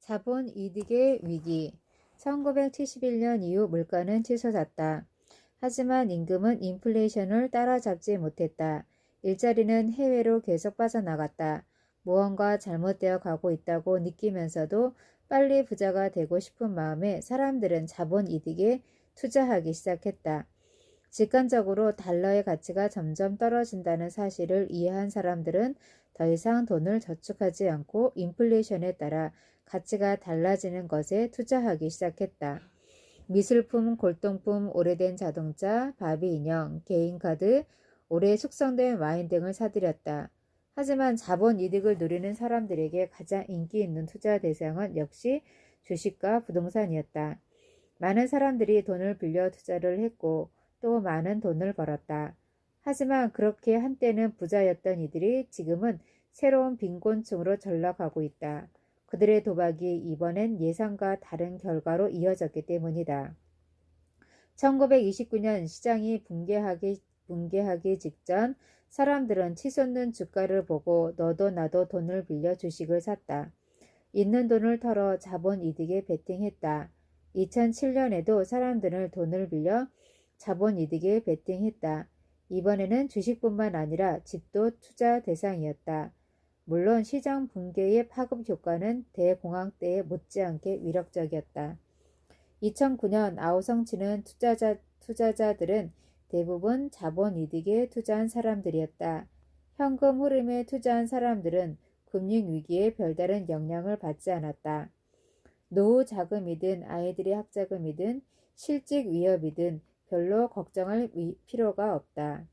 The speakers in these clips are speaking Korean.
자본 이득의 위기. 1971년 이후 물가는 치솟았다. 하지만 임금은 인플레이션을 따라잡지 못했다. 일자리는 해외로 계속 빠져나갔다. 무언가 잘못되어 가고 있다고 느끼면서도 빨리 부자가 되고 싶은 마음에 사람들은 자본 이득에 투자하기 시작했다. 직관적으로 달러의 가치가 점점 떨어진다는 사실을 이해한 사람들은 더 이상 돈을 저축하지 않고 인플레이션에 따라 가치가 달라지는 것에 투자하기 시작했다. 미술품, 골동품, 오래된 자동차, 바비 인형, 개인카드, 오래 숙성된 와인 등을 사들였다. 하지만 자본 이득을 누리는 사람들에게 가장 인기 있는 투자 대상은 역시 주식과 부동산이었다. 많은 사람들이 돈을 빌려 투자를 했고 또 많은 돈을 벌었다. 하지만 그렇게 한때는 부자였던 이들이 지금은 새로운 빈곤층으로 전락하고 있다. 그들의 도박이 이번엔 예상과 다른 결과로 이어졌기 때문이다. 1929년 시장이 붕괴하기 직전 사람들은 치솟는 주가를 보고 너도 나도 돈을 빌려 주식을 샀다. 있는 돈을 털어 자본 이득에 베팅했다. 2007년에도 사람들은 돈을 빌려 자본 이득에 베팅했다. 이번에는 주식뿐만 아니라 집도 투자 대상이었다. 물론 시장 붕괴의 파급 효과는 대공황 때에 못지않게 위력적이었다. 2009년 아우성치는 투자자들은 대부분 자본 이득에 투자한 사람들이었다. 현금 흐름에 투자한 사람들은 금융위기에 별다른 영향을 받지 않았다. 노후 자금이든 아이들의 학자금이든 실직 위협이든 별로 걱정할 필요가 없다.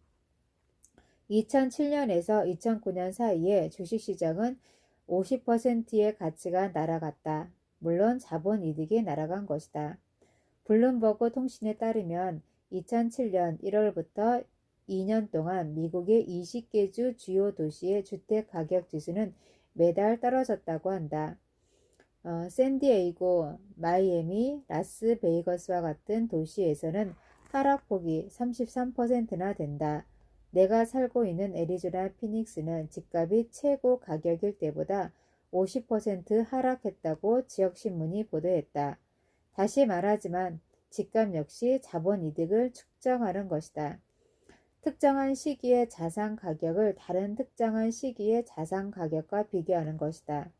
2007년에서 2009년 사이에 주식시장은 50%의 가치가 날아갔다. 물론 자본 이득이 날아간 것이다. 블룸버그 통신에 따르면 2007년 1월부터 2년 동안 미국의 20개 주 주요 도시의 주택 가격 지수는 매달 떨어졌다고 한다. 샌디에이고, 마이애미, 라스베이거스와 같은 도시에서는 하락폭이 33%나 된다. 내가 살고 있는 애리조나 피닉스는 집값이 최고 가격일 때보다 50% 하락했다고 지역신문이 보도했다. 다시 말하지만 집값 역시 자본 이득을 측정하는 것이다. 특정한 시기의 자산 가격을 다른 특정한 시기의 자산 가격과 비교하는 것이다.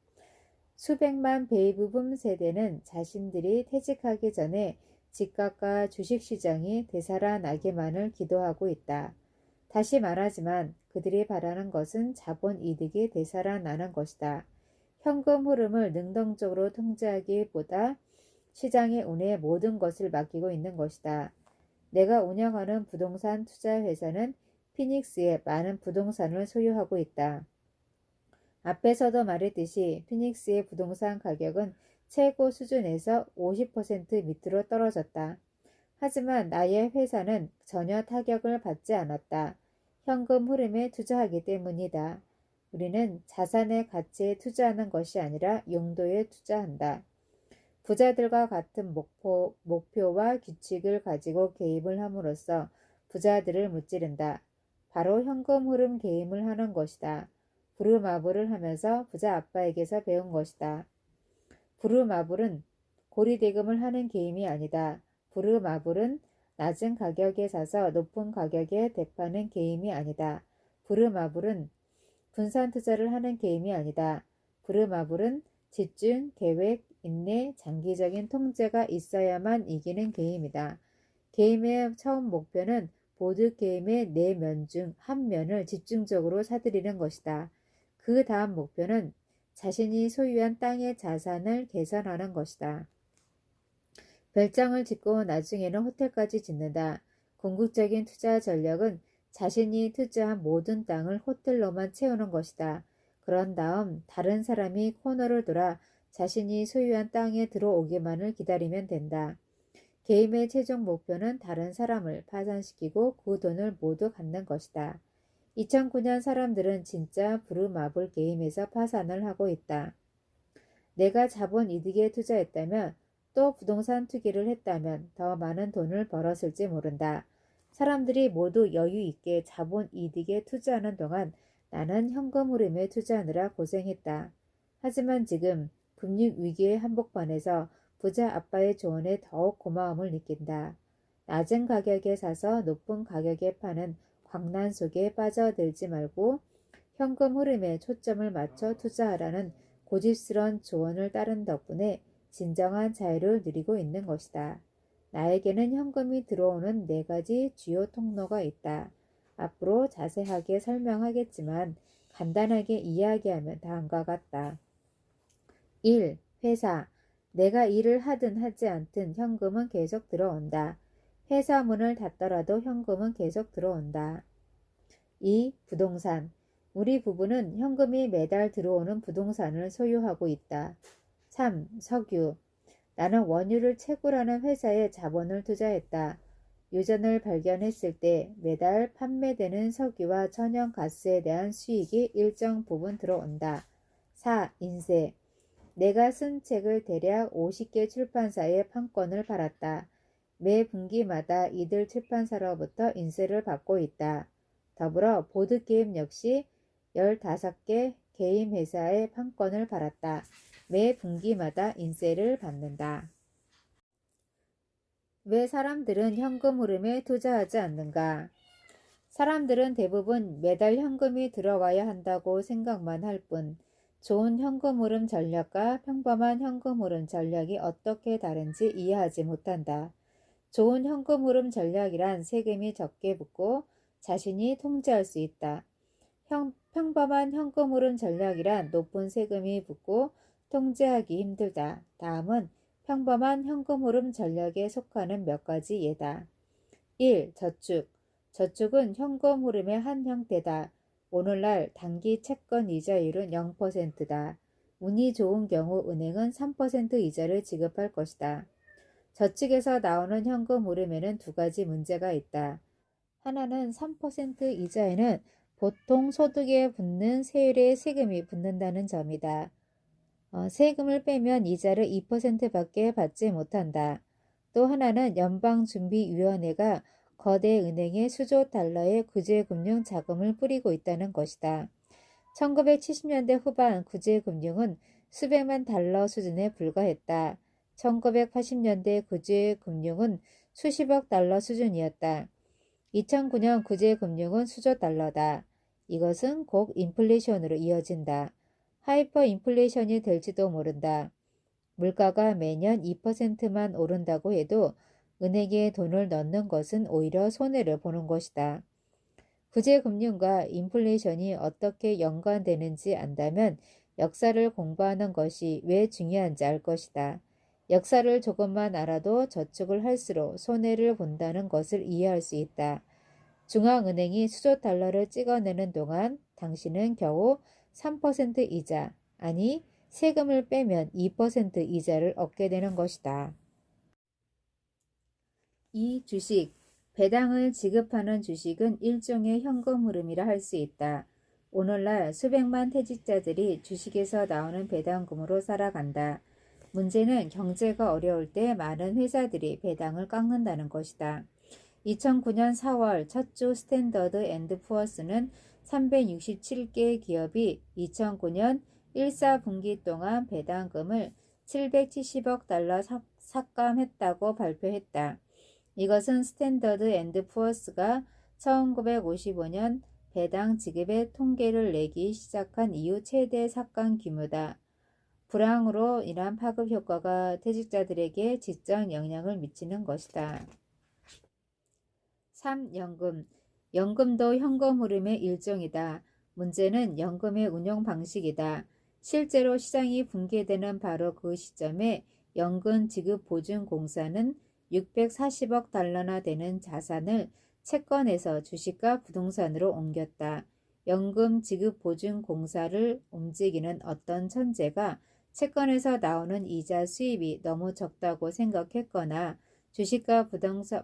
수백만 베이비붐 세대는 자신들이 퇴직하기 전에 집값과 주식시장이 되살아나기만을 기도하고 있다. 다시 말하지만 그들이 바라는 것은 자본 이득이 되살아나는 것이다. 현금 흐름을 능동적으로 통제하기보다 시장의 운에 모든 것을 맡기고 있는 것이다. 내가 운영하는 부동산 투자 회사는 피닉스에 많은 부동산을 소유하고 있다. 앞에서도 말했듯이 피닉스의 부동산 가격은 최고 수준에서 50% 밑으로 떨어졌다. 하지만 나의 회사는 전혀 타격을 받지 않았다. 현금 흐름에 투자하기 때문이다. 우리는 자산의 가치에 투자하는 것이 아니라 용도에 투자한다. 부자들과 같은 목표와 규칙을 가지고 개입을 함으로써 부자들을 무찌른다. 바로 현금 흐름 개입을 하는 것이다. 부르마블을 하면서 부자 아빠에게서 배운 것이다. 부르마블은 고리대금을 하는 게임이 아니다. 부르마블은 낮은 가격에 사서 높은 가격에 되파는 게임이 아니다. 부르마블은 분산 투자를 하는 게임이 아니다. 부르마블은 집중, 계획, 인내, 장기적인 통제가 있어야만 이기는 게임이다. 게임의 처음 목표는 보드게임의 4면 중 한 면을 집중적으로 사들이는 것이다. 그 다음 목표는 자신이 소유한 땅의 자산을 개선하는 것이다. 별장을 짓고 나중에는 호텔까지 짓는다. 궁극적인 투자 전략은 자신이 투자한 모든 땅을 호텔로만 채우는 것이다. 그런 다음 다른 사람이 코너를 돌아 자신이 소유한 땅에 들어오기만을 기다리면 된다. 게임의 최종 목표는 다른 사람을 파산시키고 그 돈을 모두 갖는 것이다. 2009년 사람들은 진짜 부르마블 게임에서 파산을 하고 있다. 내가 자본 이득에 투자했다면 또 부동산 투기를 했다면 더 많은 돈을 벌었을지 모른다. 사람들이 모두 여유 있게 자본 이득에 투자하는 동안 나는 현금 흐름에 투자하느라 고생했다. 하지만 지금 금융위기의 한복판에서 부자 아빠의 조언에 더욱 고마움을 느낀다. 낮은 가격에 사서 높은 가격에 파는 광란 속에 빠져들지 말고 현금 흐름에 초점을 맞춰 투자하라는 고집스런 조언을 따른 덕분에 진정한 자유를 누리고 있는 것이다. 나에게는 현금이 들어오는 4가지 주요 통로가 있다. 앞으로 자세하게 설명하겠지만 간단하게 이야기하면 다음과 같다. 1. 회사. 내가 일을 하든 하지 않든 현금은 계속 들어온다. 회사 문을 닫더라도 현금은 계속 들어온다. 2. 부동산. 우리 부부는 현금이 매달 들어오는 부동산을 소유하고 있다. 3. 석유. 나는 원유를 채굴하는 회사에 자본을 투자했다. 유전을 발견했을 때 매달 판매되는 석유와 천연가스에 대한 수익이 일정 부분 들어온다. 4. 인쇄. 내가 쓴 책을 대략 50개 출판사에 판권을 팔았다. 매 분기마다 이들 출판사로부터 인쇄를 받고 있다. 더불어 보드게임 역시 15개 게임 회사에 판권을 팔았다. 매 분기마다 인쇄를 받는다. 왜 사람들은 현금 흐름에 투자하지 않는가? 사람들은 대부분 매달 현금이 들어와야 한다고 생각만 할 뿐, 좋은 현금 흐름 전략과 평범한 현금 흐름 전략이 어떻게 다른지 이해하지 못한다. 좋은 현금 흐름 전략이란 세금이 적게 붙고 자신이 통제할 수 있다. 평범한 현금 흐름 전략이란 높은 세금이 붙고 통제하기 힘들다. 다음은 평범한 현금 흐름 전략에 속하는 몇 가지 예다. 1. 저축. 저축은 현금 흐름의 한 형태다. 오늘날 단기 채권 이자율은 0%다. 운이 좋은 경우 은행은 3% 이자를 지급할 것이다. 저축에서 나오는 현금 흐름에는 2가지 문제가 있다. 하나는 3% 이자에는 보통 소득에 붙는 세율의 세금이 붙는다는 점이다. 세금을 빼면 이자를 2%밖에 받지 못한다. 또 하나는 연방준비위원회가 거대 은행에 수조 달러의 구제금융 자금을 뿌리고 있다는 것이다. 1970년대 후반 구제금융은 수백만 달러 수준에 불과했다. 1980년대 구제금융은 수십억 달러 수준이었다. 2009년 구제금융은 수조 달러다. 이것은 곧 인플레이션으로 이어진다. 하이퍼 인플레이션이 될지도 모른다. 물가가 매년 2%만 오른다고 해도 은행에 돈을 넣는 것은 오히려 손해를 보는 것이다. 구제금융과 인플레이션이 어떻게 연관되는지 안다면 역사를 공부하는 것이 왜 중요한지 알 것이다. 역사를 조금만 알아도 저축을 할수록 손해를 본다는 것을 이해할 수 있다. 중앙은행이 수조 달러를 찍어내는 동안 당신은 겨우 3% 이자, 아니 세금을 빼면 2% 이자를 얻게 되는 것이다. 이 주식, 배당을 지급하는 주식은 일종의 현금 흐름이라 할 수 있다. 오늘날 수백만 퇴직자들이 주식에서 나오는 배당금으로 살아간다. 문제는 경제가 어려울 때 많은 회사들이 배당을 깎는다는 것이다. 2009년 4월 첫 주 스탠더드 앤드 푸어스는 367개 기업이 2009년 1사분기 동안 배당금을 770억 달러 삭감했다고 발표했다. 이것은 스탠더드 앤드 푸어스가 1955년 배당 지급의 통계를 내기 시작한 이후 최대 삭감 규모다. 불황으로 인한 파급 효과가 퇴직자들에게 직접 영향을 미치는 것이다. 3. 연금. 연금도 현금 흐름의 일종이다. 문제는 연금의 운용 방식이다. 실제로 시장이 붕괴되는 바로 그 시점에 연금지급보증공사는 640억 달러나 되는 자산을 채권에서 주식과 부동산으로 옮겼다. 연금지급보증공사를 움직이는 어떤 천재가 채권에서 나오는 이자 수입이 너무 적다고 생각했거나 주식과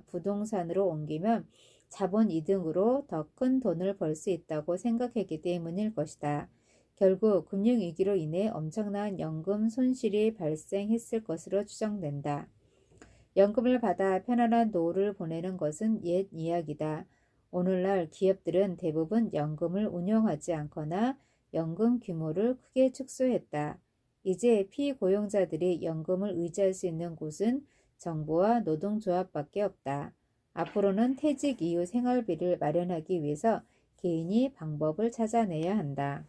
부동산으로 옮기면 자본 이득으로 더 큰 돈을 벌 수 있다고 생각했기 때문일 것이다. 결국 금융위기로 인해 엄청난 연금 손실이 발생했을 것으로 추정된다. 연금을 받아 편안한 노후를 보내는 것은 옛 이야기다. 오늘날 기업들은 대부분 연금을 운용하지 않거나 연금 규모를 크게 축소했다. 이제 피고용자들이 연금을 의지할 수 있는 곳은 정부와 노동조합밖에 없다. 앞으로는 퇴직 이후 생활비를 마련하기 위해서 개인이 방법을 찾아내야 한다.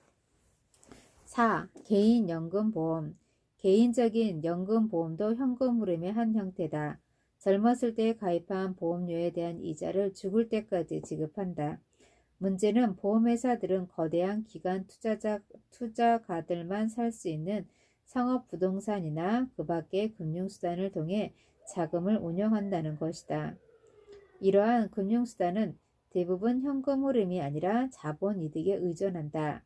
4. 개인연금보험. 개인적인 연금보험도 현금 흐름의 한 형태다. 젊었을 때 가입한 보험료에 대한 이자를 죽을 때까지 지급한다. 문제는 보험회사들은 거대한 기관 투자가들만 살 수 있는 상업부동산이나 그 밖의 금융수단을 통해 자금을 운영한다는 것이다. 이러한 금융수단은 대부분 현금 흐름이 아니라 자본이득에 의존한다.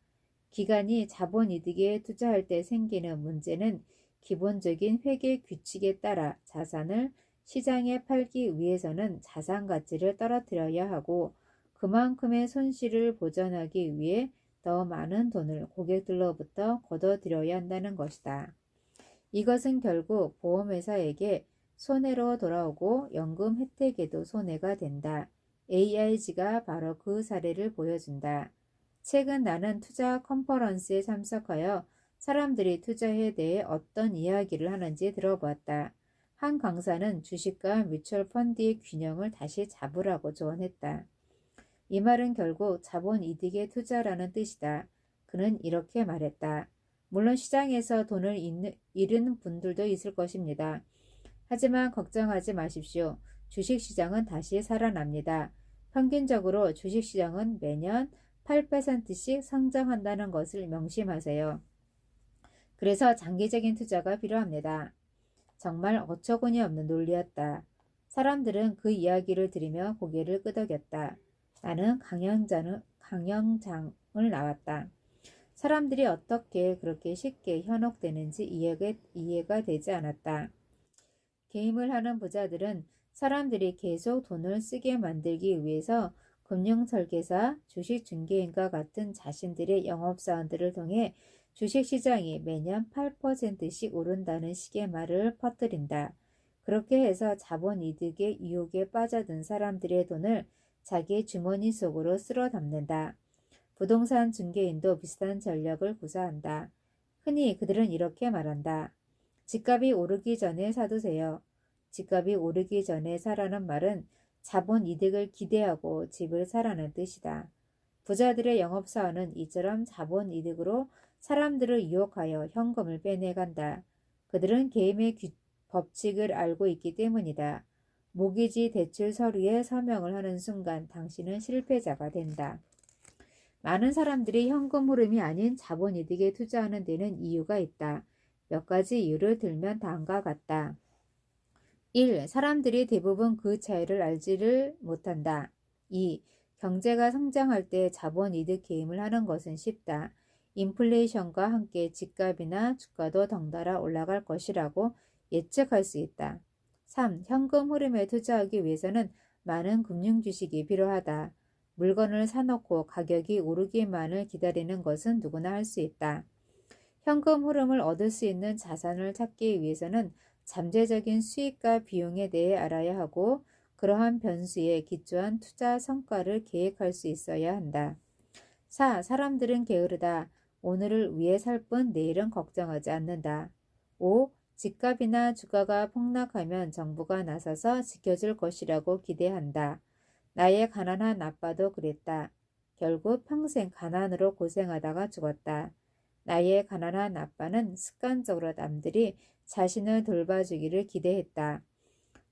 기관이 자본이득에 투자할 때 생기는 문제는 기본적인 회계 규칙에 따라 자산을 시장에 팔기 위해서는 자산 가치를 떨어뜨려야 하고 그만큼의 손실을 보전하기 위해 더 많은 돈을 고객들로부터 걷어들여야 한다는 것이다. 이것은 결국 보험회사에게 손해로 돌아오고 연금 혜택에도 손해가 된다. AIG가 바로 그 사례를 보여준다. 최근 나는 투자 컨퍼런스에 참석하여 사람들이 투자에 대해 어떤 이야기를 하는지 들어보았다. 한 강사는 주식과 뮤추얼 펀드의 균형을 다시 잡으라고 조언했다. 이 말은 결국 자본이득의 투자라는 뜻이다. 그는 이렇게 말했다. 물론 시장에서 돈을 잃은 분들도 있을 것입니다. 하지만 걱정하지 마십시오. 주식시장은 다시 살아납니다. 평균적으로 주식시장은 매년 8%씩 성장한다는 것을 명심하세요. 그래서 장기적인 투자가 필요합니다. 정말 어처구니 없는 논리였다. 사람들은 그 이야기를 들으며 고개를 끄덕였다. 나는 강연장을 나왔다. 사람들이 어떻게 그렇게 쉽게 현혹되는지 이해가 되지 않았다. 게임을 하는 부자들은 사람들이 계속 돈을 쓰게 만들기 위해서 금융설계사, 주식중개인과 같은 자신들의 영업사원들을 통해 주식시장이 매년 8%씩 오른다는 식의 말을 퍼뜨린다. 그렇게 해서 자본이득의 유혹에 빠져든 사람들의 돈을 자기 주머니 속으로 쓸어 담는다. 부동산 중개인도 비슷한 전략을 구사한다. 흔히 그들은 이렇게 말한다. 집값이 오르기 전에 사두세요. 집값이 오르기 전에 사라는 말은 자본이득을 기대하고 집을 사라는 뜻이다. 부자들의 영업사원은 이처럼 자본이득으로 사람들을 유혹하여 현금을 빼내간다. 그들은 게임의 법칙을 알고 있기 때문이다. 모기지 대출 서류에 서명을 하는 순간 당신은 실패자가 된다. 많은 사람들이 현금 흐름이 아닌 자본이득에 투자하는 데는 이유가 있다. 몇 가지 이유를 들면 다음과 같다. 1. 사람들이 대부분 그 차이를 알지를 못한다. 2. 경제가 성장할 때 자본이득 게임을 하는 것은 쉽다. 인플레이션과 함께 집값이나 주가도 덩달아 올라갈 것이라고 예측할 수 있다. 3. 현금 흐름에 투자하기 위해서는 많은 금융주식이 필요하다. 물건을 사놓고 가격이 오르기만을 기다리는 것은 누구나 할 수 있다. 현금 흐름을 얻을 수 있는 자산을 찾기 위해서는 잠재적인 수익과 비용에 대해 알아야 하고 그러한 변수에 기초한 투자 성과를 계획할 수 있어야 한다. 4. 사람들은 게으르다. 오늘을 위해 살 뿐 내일은 걱정하지 않는다. 5. 집값이나 주가가 폭락하면 정부가 나서서 지켜줄 것이라고 기대한다. 나의 가난한 아빠도 그랬다. 결국 평생 가난으로 고생하다가 죽었다. 나의 가난한 아빠는 습관적으로 남들이 자신을 돌봐주기를 기대했다.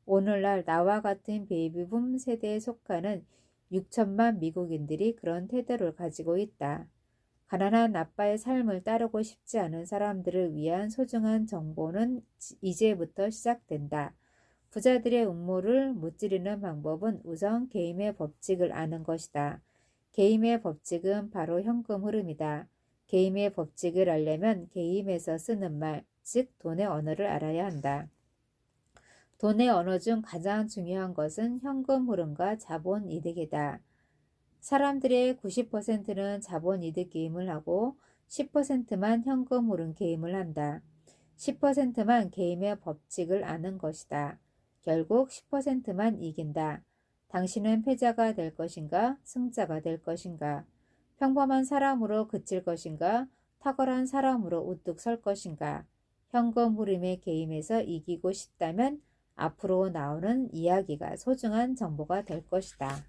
오늘날 나와 같은 베이비붐 세대에 속하는 6천만 미국인들이 그런 태도를 가지고 있다. 가난한 아빠의 삶을 따르고 싶지 않은 사람들을 위한 소중한 정보는 이제부터 시작된다. 부자들의 음모를 무찌르는 방법은 우선 게임의 법칙을 아는 것이다. 게임의 법칙은 바로 현금 흐름이다. 게임의 법칙을 알려면 게임에서 쓰는 말, 즉 돈의 언어를 알아야 한다. 돈의 언어 중 가장 중요한 것은 현금 흐름과 자본이득이다. 사람들의 90%는 자본이득 게임을 하고 10%만 현금 흐름 게임을 한다. 10%만 게임의 법칙을 아는 것이다. 결국 10%만 이긴다. 당신은 패자가 될 것인가, 승자가 될 것인가, 평범한 사람으로 그칠 것인가, 탁월한 사람으로 우뚝 설 것인가? 현금 흐름의 게임에서 이기고 싶다면 앞으로 나오는 이야기가 소중한 정보가 될 것이다.